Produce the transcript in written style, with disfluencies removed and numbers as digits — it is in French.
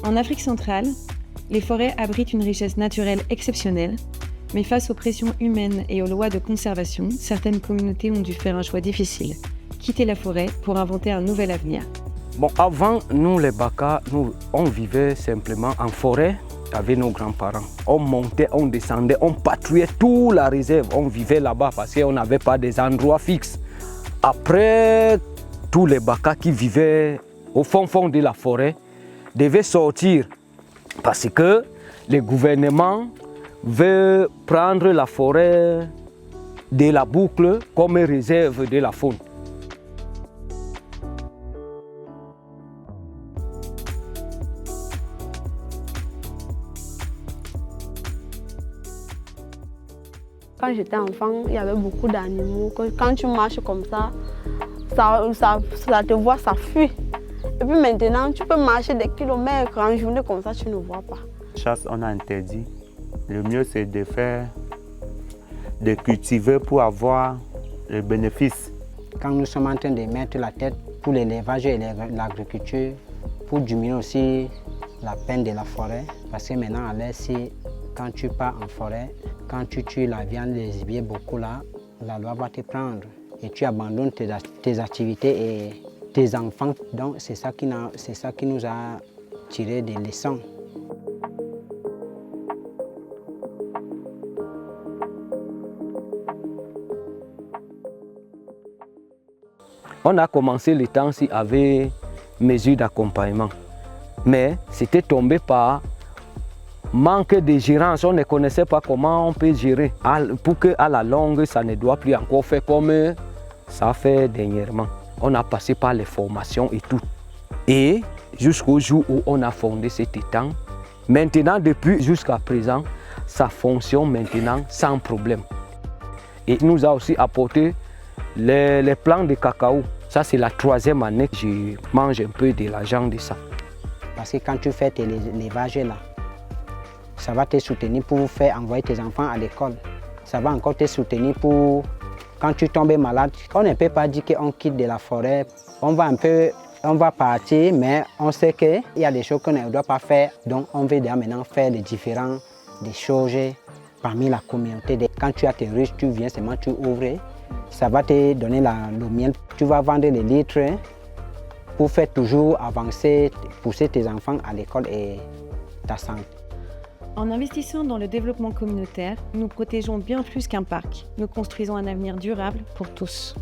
En Afrique centrale, les forêts abritent une richesse naturelle exceptionnelle, mais face aux pressions humaines et aux lois de conservation, certaines communautés ont dû faire un choix difficile, quitter la forêt pour inventer un nouvel avenir. Bon, avant, nous les Baka, on vivait simplement en forêt avec nos grands-parents. On montait, on descendait, on patrouillait toute la réserve. On vivait là-bas parce qu'on n'avait pas des endroits fixes. Après, tous les Baka qui vivaient au fond de la forêt devaient sortir parce que le gouvernement veut prendre la forêt de la boucle comme réserve de la faune. Quand j'étais enfant, il y avait beaucoup d'animaux. Quand tu marches comme ça te voit, ça fuit. Et puis maintenant, tu peux marcher des kilomètres en journée comme ça, tu ne vois pas. Chasse, on a interdit. Le mieux, c'est de cultiver pour avoir le bénéfice. Quand nous sommes en train de mettre la tête pour l'élevage et l'agriculture, pour diminuer aussi la peine de la forêt, parce que maintenant, à l'aise, quand tu pars en forêt, quand tu tues la viande, les gibiers beaucoup là, la loi va te prendre et tu abandonnes tes activités et tes enfants. Donc c'est ça qui nous a tiré des leçons. On a commencé le temps-ci avec mesures d'accompagnement, mais c'était tombé par manque de gérance. On ne connaissait pas comment on peut gérer pour qu'à la longue, ça ne doit plus encore faire comme ça fait dernièrement. On a passé par les formations et tout. Et jusqu'au jour où on a fondé cet étang, maintenant, depuis jusqu'à présent, ça fonctionne maintenant sans problème. Et il nous a aussi apporté les plants de cacao. Ça, c'est la 3e année que je mange un peu de l'argent de ça. Parce que quand tu fais tes élevages là, ça va te soutenir pour faire envoyer tes enfants à l'école. Ça va encore te soutenir pour quand tu tombes malade. On ne peut pas dire qu'on quitte de la forêt. On va partir, mais on sait qu'il y a des choses qu'on ne doit pas faire. Donc on veut maintenant faire des choses parmi la communauté. Quand tu as tes riches, tu viens seulement, tu ouvres. Ça va te donner le miel. Tu vas vendre les litres pour faire toujours avancer, pousser tes enfants à l'école et ta santé. En investissant dans le développement communautaire, nous protégeons bien plus qu'un parc. Nous construisons un avenir durable pour tous.